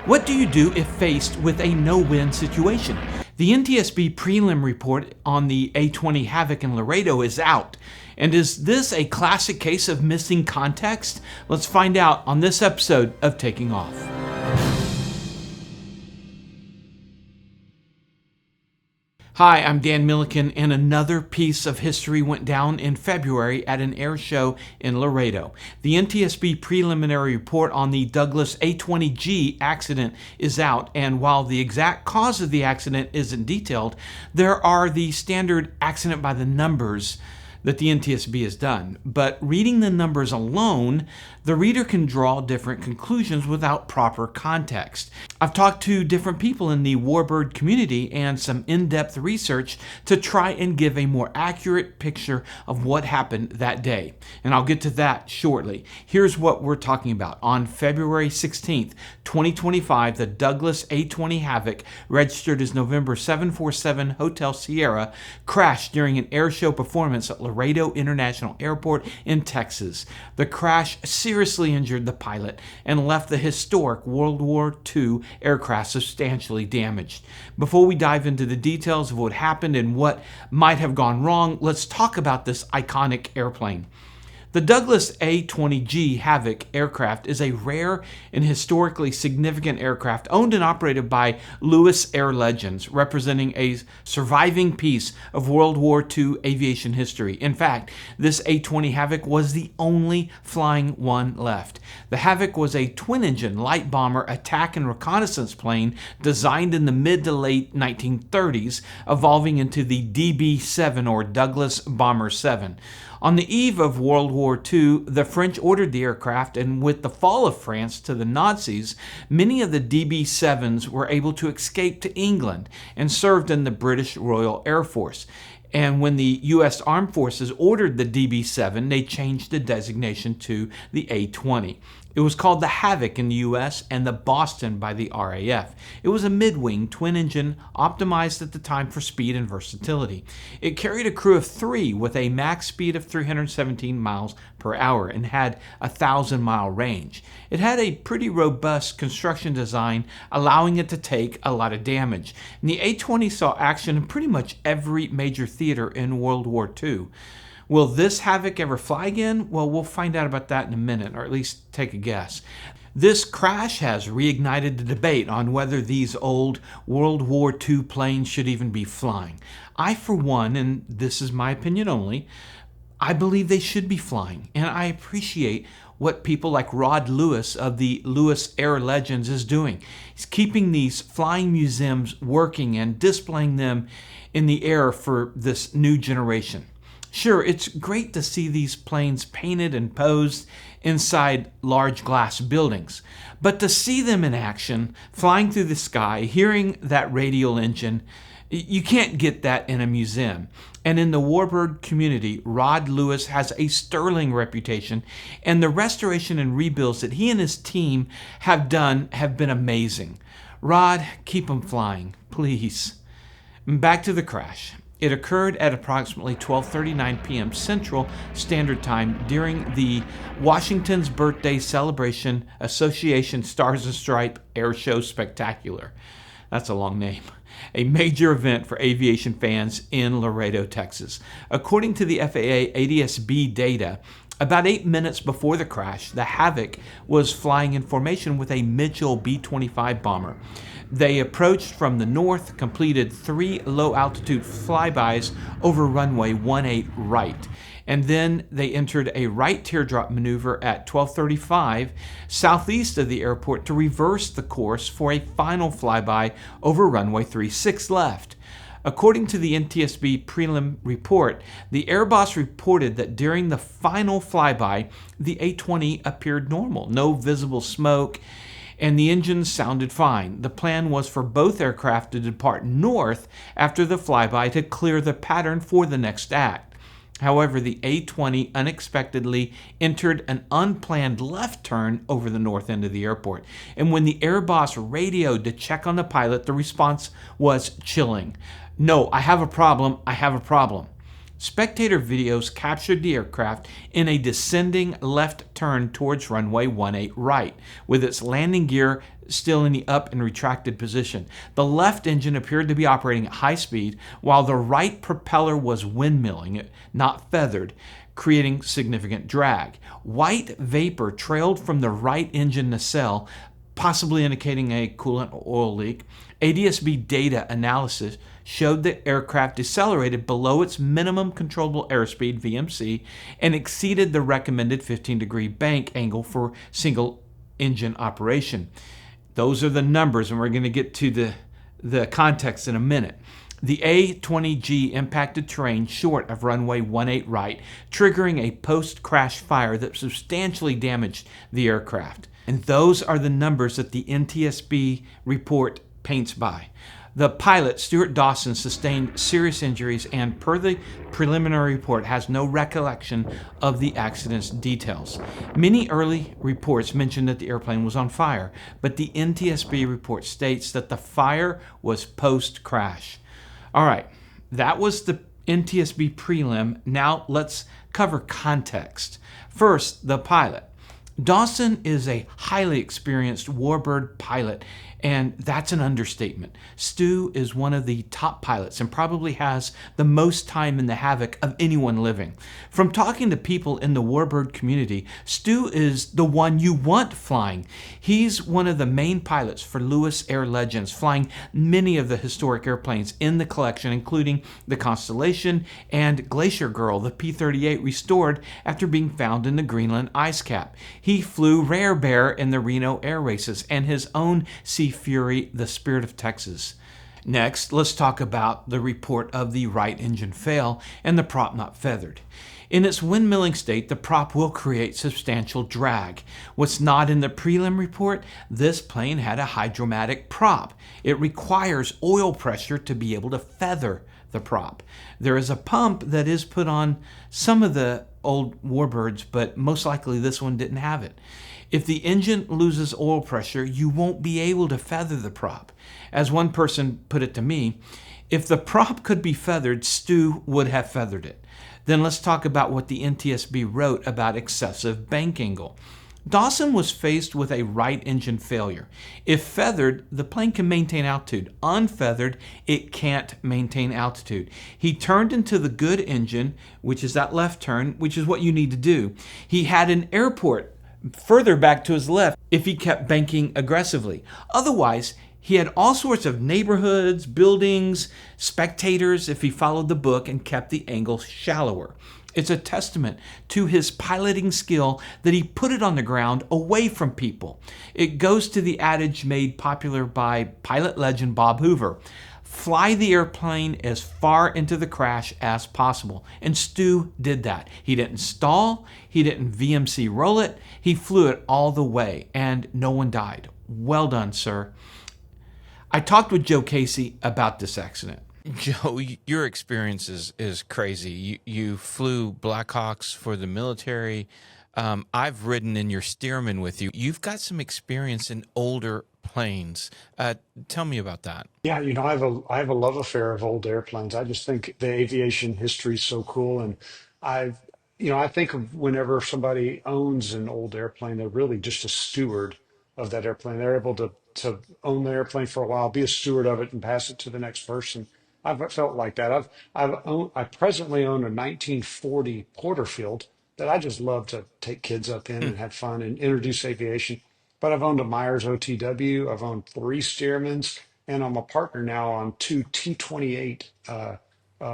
What do you do if faced with a no-win situation? The NTSB Prelim report on the A20 Havoc in Laredo is out. And is this a classic case of missing context? Let's find out on this episode of Taking Off. Hi, I'm Dan Milliken, and another piece of history went down in February at an air show in Laredo. The NTSB preliminary report on the Douglas A20G accident is out, and while the exact cause of the accident isn't detailed, there are the standard accident by the numbers that the NTSB has done. But reading the numbers alone, the reader can draw different conclusions without proper context. I've talked to different people in the warbird community and some in-depth research to try and give a more accurate picture of what happened that day. And I'll get to that shortly. Here's what we're talking about. On February 16th, 2025, the Douglas A20 Havoc, registered as November 747 Hotel Sierra, crashed during an airshow performance at Laredo International Airport in Texas. The crash seriously injured the pilot and left the historic World War II aircraft substantially damaged. Before we dive into the details of what happened and what might have gone wrong, let's talk about this iconic airplane. The Douglas A20G Havoc aircraft is a rare and historically significant aircraft owned and operated by Lewis Air Legends, representing a surviving piece of World War II aviation history. In fact, this A20 Havoc was the only flying one left. The Havoc was a twin-engine light bomber attack and reconnaissance plane designed in the mid to late 1930s, evolving into the DB-7 or Douglas Bomber 7. On the eve of World War II, the French ordered the aircraft, and with the fall of France to the Nazis, many of the DB-7s were able to escape to England and served in the British Royal Air Force. And when the U.S. Armed Forces ordered the DB-7, they changed the designation to the A-20. It was called the Havoc in the U.S. and the Boston by the RAF. It was a mid-wing twin-engine optimized at the time for speed and versatility. It carried a crew of 3 with a max speed of 317 miles per hour and had a 1,000-mile range. It had a pretty robust construction design, allowing it to take a lot of damage. And the A-20 saw action in pretty much every major theater in World War II. Will this Havoc ever fly again? Well, we'll find out about that in a minute, or at least take a guess. This crash has reignited the debate on whether these old World War II planes should even be flying. I, for one, and this is my opinion only, I believe they should be flying, and I appreciate what people like Rod Lewis of the Lewis Air Legends is doing. He's keeping these flying museums working and displaying them in the air for this new generation. Sure, it's great to see these planes painted and posed inside large glass buildings, but to see them in action, flying through the sky, hearing that radial engine, you can't get that in a museum. And in the warbird community, Rod Lewis has a sterling reputation, and the restoration and rebuilds that he and his team have done have been amazing. Rod, keep them flying, please. Back to the crash. It occurred at approximately 12:39 p.m. Central Standard Time during the Washington's Birthday Celebration Association Stars and Stripe Airshow Spectacular. That's a long name. A major event for aviation fans in Laredo, Texas. According to the FAA ADS-B data, about 8 minutes before the crash, the Havoc was flying in formation with a Mitchell B-25 bomber. They approached from the north, completed 3 low-altitude flybys over runway 18 right, and then they entered a right teardrop maneuver at 12:35 southeast of the airport to reverse the course for a final flyby over runway 36 left. According to the NTSB Prelim report, the Air Boss reported that during the final flyby, the A20 appeared normal, no visible smoke, and the engines sounded fine. The plan was for both aircraft to depart north after the flyby to clear the pattern for the next act. However, the A20 unexpectedly entered an unplanned left turn over the north end of the airport. And when the Air Boss radioed to check on the pilot, the response was chilling. "No, I have a problem. I have a problem." Spectator videos captured the aircraft in a descending left turn towards runway 18 right, with its landing gear still in the up and retracted position. The left engine appeared to be operating at high speed, while the right propeller was windmilling, not feathered, creating significant drag. White vapor trailed from the right engine nacelle, possibly indicating a coolant or oil leak. ADS-B data analysis showed the aircraft decelerated below its minimum controllable airspeed, VMC, and exceeded the recommended 15-degree bank angle for single engine operation. Those are the numbers, and we're going to get to the context in a minute. The A-20G impacted terrain short of runway 18 right, triggering a post-crash fire that substantially damaged the aircraft. And those are the numbers that the NTSB report paints by. The pilot, Stuart Dawson, sustained serious injuries and, per the preliminary report, has no recollection of the accident's details. Many early reports mentioned that the airplane was on fire, but the NTSB report states that the fire was post-crash. All right, that was the NTSB prelim. Now let's cover context. First, the pilot. Dawson is a highly experienced warbird pilot, and that's an understatement. Stu is one of the top pilots and probably has the most time in the Havoc of anyone living. From talking to people in the warbird community, Stu is the one you want flying. He's one of the main pilots for Lewis Air Legends, flying many of the historic airplanes in the collection, including the Constellation and Glacier Girl, the P-38 restored after being found in the Greenland ice cap. He flew Rare Bear in the Reno air races and his own Sea Fury, the Spirit of Texas. Next, let's talk about the report of the right engine fail and the prop not feathered. In its windmilling state, the prop will create substantial drag. What's not in the prelim report, this plane had a hydromatic prop. It requires oil pressure to be able to feather the prop. There is a pump that is put on some of the old warbirds, but most likely this one didn't have it. If the engine loses oil pressure, you won't be able to feather the prop. As one person put it to me, if the prop could be feathered, Stu would have feathered it. Then let's talk about what the NTSB wrote about excessive bank angle. Dawson was faced with a right engine failure. If feathered, the plane can maintain altitude. Unfeathered, it can't maintain altitude. He turned into the good engine, which is that left turn, which is what you need to do. He had an airport further back to his left if he kept banking aggressively. Otherwise, he had all sorts of neighborhoods, buildings, spectators if he followed the book and kept the angle shallower. It's a testament to his piloting skill that he put it on the ground away from people. It goes to the adage made popular by pilot legend Bob Hoover: fly the airplane as far into the crash as possible. And Stu did that. He didn't stall, he didn't VMC roll it, he flew it all the way, and no one died. Well done, sir. I talked with Joe Casey about this accident. Joe, your experience is crazy. You flew Blackhawks for the military. I've ridden in your Stearman with you. You've got some experience in older planes. Tell me about that. Yeah, I have a love affair of old airplanes. I just think the aviation history is so cool, and I've I think of whenever somebody owns an old airplane, they're really just a steward of that airplane. They're able to own the airplane for a while, be a steward of it, and pass it to the next person. I've felt like that. I presently own a 1940 Porterfield that I just love to take kids up in and have fun and introduce aviation. But I've owned a Myers OTW. I've owned three Stearmans, and I'm a partner now on two T-28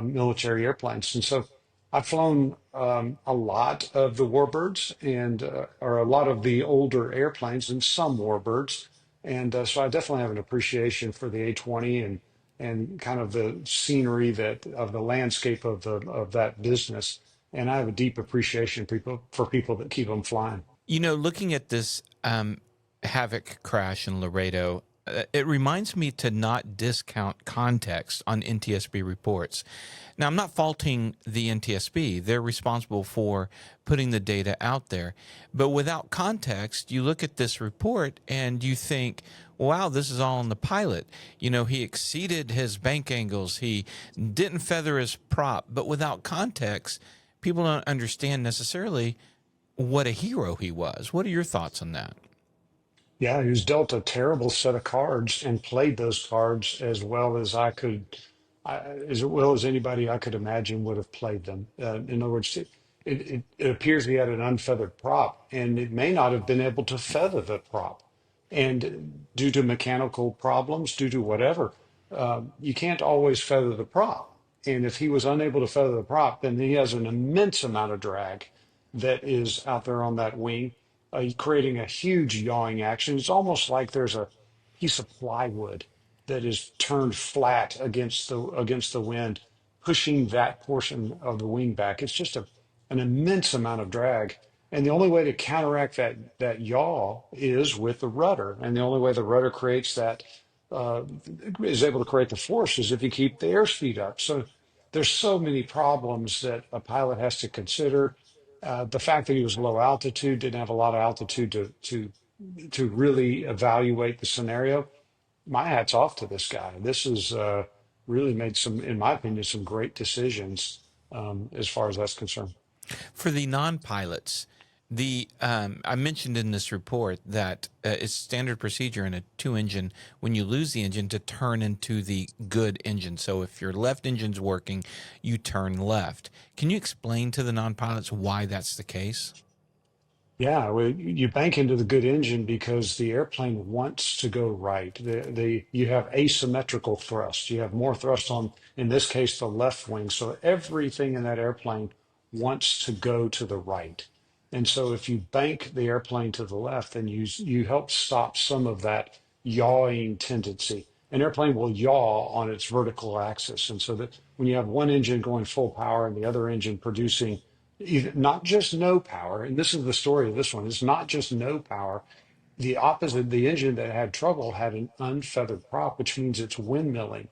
military airplanes. And so I've flown a lot of the warbirds and or a lot of the older airplanes and some warbirds. And so I definitely have an appreciation for the A-20 and kind of the scenery that of the landscape of that business. And I have a deep appreciation for people that keep them flying. Looking at this Havoc crash in Laredo, it reminds me to not discount context on NTSB reports. Now, I'm not faulting the NTSB. They're responsible for putting the data out there. But without context, you look at this report and you think, wow, this is all on the pilot. You know, he exceeded his bank angles. He didn't feather his prop. But without context, people don't understand necessarily what a hero he was. What are your thoughts on that? Yeah, he was dealt a terrible set of cards and played those cards as well as as well as anybody I could imagine would have played them. In other words, it appears he had an unfeathered prop, and it may not have been able to feather the prop. And due to mechanical problems, due to whatever, you can't always feather the prop. And if he was unable to feather the prop, then he has an immense amount of drag that is out there on that wing, creating a huge yawing action. It's almost like there's a piece of plywood that is turned flat against the wind, pushing that portion of the wing back. It's just an immense amount of drag. And the only way to counteract that yaw is with the rudder. And the only way the rudder creates that uh, is able to create the force is if you keep the airspeed up. So there's so many problems that a pilot has to consider. The fact that he was low altitude, didn't have a lot of altitude to really evaluate the scenario. My hat's off to this guy. This is really made some, in my opinion, some great decisions as far as that's concerned. For the non-pilots, the I mentioned in this report that it's standard procedure in a two-engine when you lose the engine to turn into the good engine. So if your left engine's working, you turn left. Can you explain to the non-pilots why that's the case? Yeah, well, you bank into the good engine because the airplane wants to go right. You have asymmetrical thrust. You have more thrust on, in this case, the left wing. So everything in that airplane wants to go to the right. And so if you bank the airplane to the left, then you help stop some of that yawing tendency. An airplane will yaw on its vertical axis. And so that when you have one engine going full power and the other engine producing not just no power, and this is the story of this one, it's not just no power. The opposite, the engine that had trouble had an unfeathered prop, which means it's windmilling.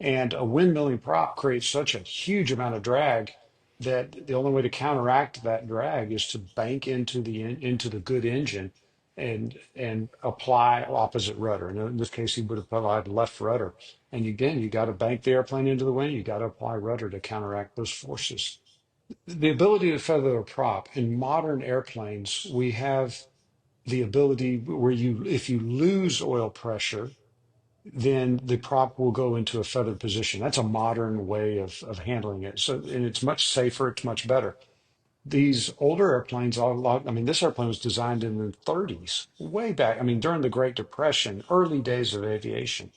And a windmilling prop creates such a huge amount of drag that the only way to counteract that drag is to bank into the good engine and apply opposite rudder. And in this case, he would have applied left rudder. And again, you got to bank the airplane into the wind. You got to apply rudder to counteract those forces. The ability to feather a prop in modern airplanes, we have the ability where if you lose oil pressure, then the prop will go into a feathered position. That's a modern way of handling it. So, and it's much safer, it's much better. These older airplanes, I mean, this airplane was designed in the 30s, way back. I mean, during the Great Depression, early days of aviation,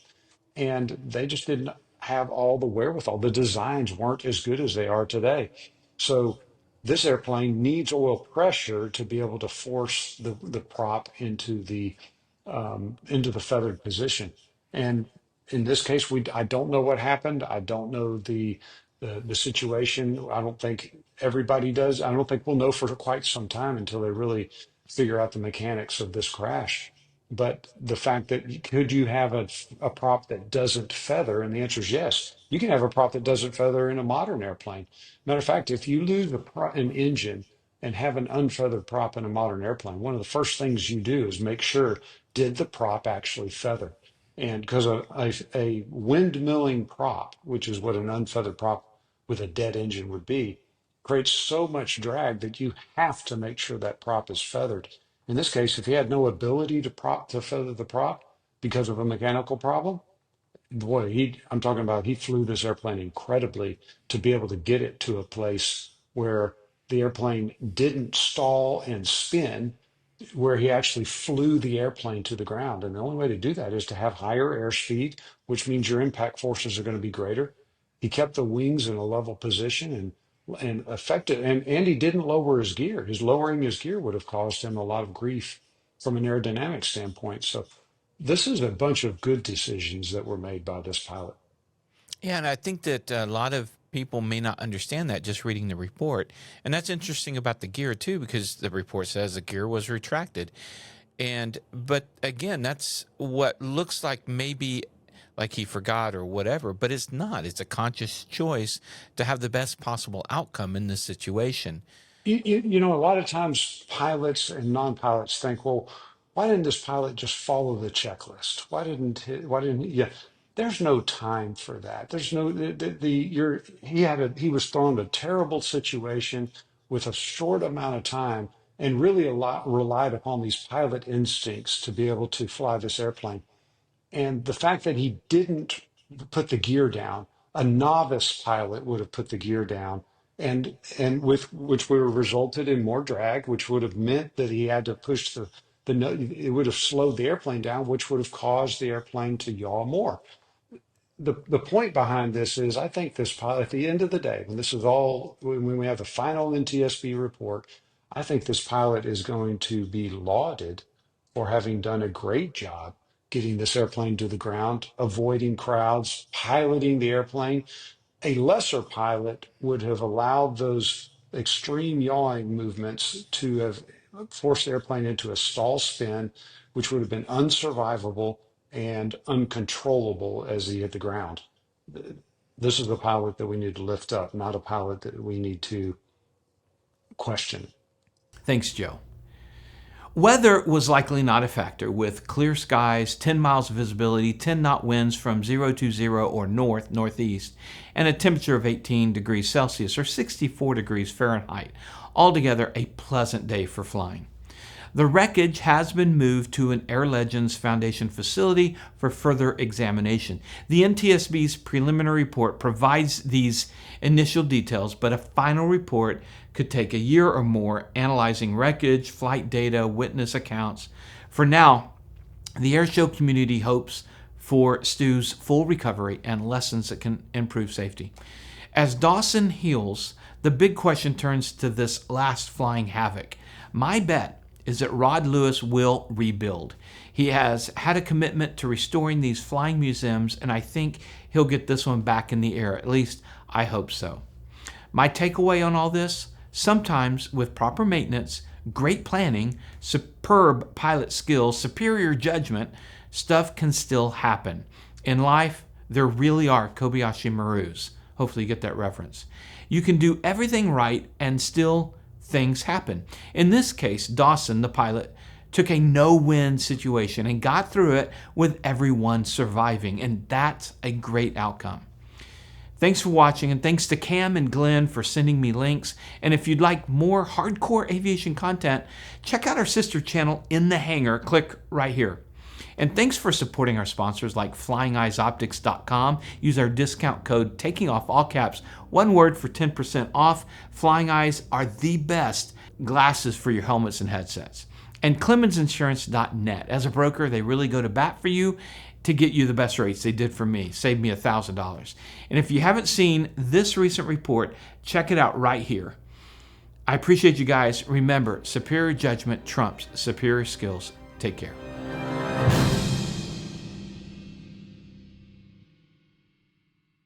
and they just didn't have all the wherewithal. The designs weren't as good as they are today. So this airplane needs oil pressure to be able to force the prop into the feathered position. And in this case, I don't know what happened. I don't know the situation. I don't think everybody does. I don't think we'll know for quite some time until they really figure out the mechanics of this crash. But the fact that could you have a prop that doesn't feather? And the answer is yes. You can have a prop that doesn't feather in a modern airplane. Matter of fact, if you lose an engine and have an unfeathered prop in a modern airplane, one of the first things you do is make sure, did the prop actually feather? And because a windmilling prop, which is what an unfeathered prop with a dead engine would be, creates so much drag that you have to make sure that prop is feathered. In this case, if he had no ability to feather the prop because of a mechanical problem, boy, I'm talking about he flew this airplane incredibly to be able to get it to a place where the airplane didn't stall and spin, where he actually flew the airplane to the ground. And the only way to do that is to have higher airspeed, which means your impact forces are going to be greater. He kept the wings in a level position and affected, and he didn't lower his gear. His lowering his gear would have caused him a lot of grief from an aerodynamic standpoint. So this is a bunch of good decisions that were made by this pilot. Yeah, and I think that a lot of people may not understand that just reading the report. And that's interesting about the gear, too, because the report says the gear was retracted. But again, that's what looks like maybe like he forgot or whatever, but it's not. It's a conscious choice to have the best possible outcome in this situation. A lot of times pilots and non-pilots think, well, why didn't this pilot just follow the checklist? Why didn't he? Yeah, there's no time for that. There's no the you're he was thrown a terrible situation with a short amount of time and really a lot relied upon these pilot instincts to be able to fly this airplane. And the fact that he didn't put the gear down, a novice pilot would have put the gear down, and with which would have resulted in more drag, which would have meant that he had to push it would have slowed the airplane down, which would have caused the airplane to yaw more. The point behind this is I think this pilot, at the end of the day, when we have the final NTSB report, I think this pilot is going to be lauded for having done a great job getting this airplane to the ground, avoiding crowds, piloting the airplane. A lesser pilot would have allowed those extreme yawing movements to have forced the airplane into a stall spin, which would have been unsurvivable and uncontrollable as he hit the ground. This is a pilot that we need to lift up, not a pilot that we need to question. Thanks, Joe. Weather was likely not a factor, with clear skies, 10 miles of visibility, 10-knot winds from 020 or northeast, and a temperature of 18 degrees Celsius or 64 degrees Fahrenheit. Altogether, a pleasant day for flying. The wreckage has been moved to an Air Legends Foundation facility for further examination. The NTSB's preliminary report provides these initial details, but a final report could take a year or more analyzing wreckage, flight data, witness accounts. For now, the airshow community hopes for Stu's full recovery and lessons that can improve safety. As Dawson heals, the big question turns to this last flying Havoc. My bet is that Rod Lewis will rebuild. He has had a commitment to restoring these flying museums, and I think he'll get this one back in the air. At least, I hope so. My takeaway on all this, sometimes with proper maintenance, great planning, superb pilot skills, superior judgment, stuff can still happen. In life, there really are Kobayashi Marus. Hopefully you get that reference. You can do everything right and still things happen. In this case, Dawson, the pilot, took a no-win situation and got through it with everyone surviving, and that's a great outcome. Thanks for watching, and thanks to Cam and Glenn for sending me links. And if you'd like more hardcore aviation content, check out our sister channel, In the Hangar. Click right here. And thanks for supporting our sponsors like FlyingEyesOptics.com. Use our discount code, taking off all caps, one word for 10% off. Flying Eyes are the best glasses for your helmets and headsets. And ClemensInsurance.net. As a broker, they really go to bat for you to get you the best rates. They did for me. Saved me $1,000. And if you haven't seen this recent report, check it out right here. I appreciate you guys. Remember, superior judgment trumps superior skills. Take care.